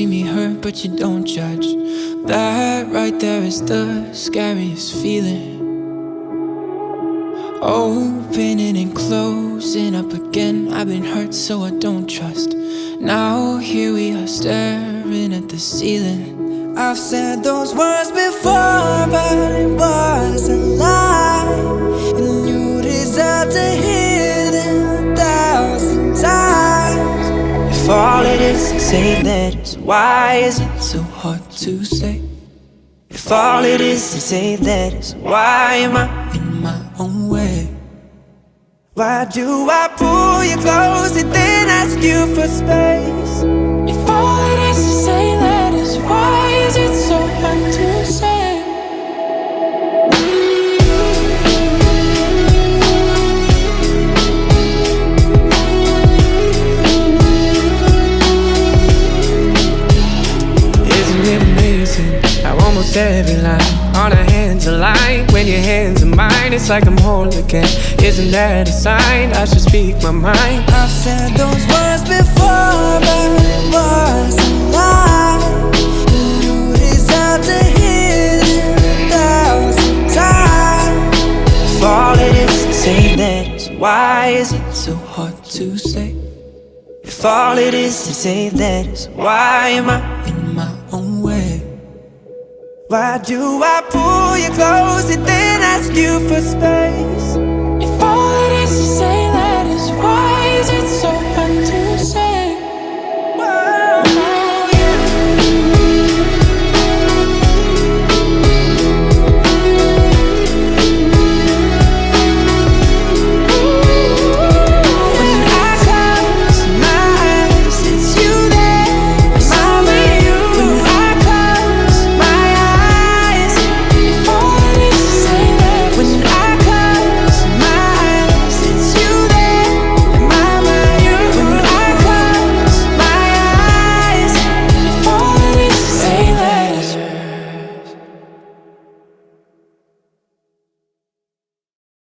me hurt, but you don't judge. That right there is the scariest feeling. Opening and closing up again. I've been hurt, so I don't trust. Now here we are staring at the ceiling. I've said those words before, but it was a lie. And you deserve to hear them 1,000 times. If all it is to say letters, why is it so hard to say? If all it is to say letters, why am I in my own way? Why do I pull you close and then ask you for space? If all it is to say letters, why is it so hard to say? Isn't it amazing how almost every line on our hands align? When your hands are mine, it's like I'm whole again. Isn't that a sign I should speak my mind? I've said those words before, but it was a lie. And you deserve to hear them 1,000 times. If all it is to say letters, why is it so hard to say? If all it is to say letters, why am I in my own way? Why do I pull you close and then ask you for space? If all it is to say letters, why is it so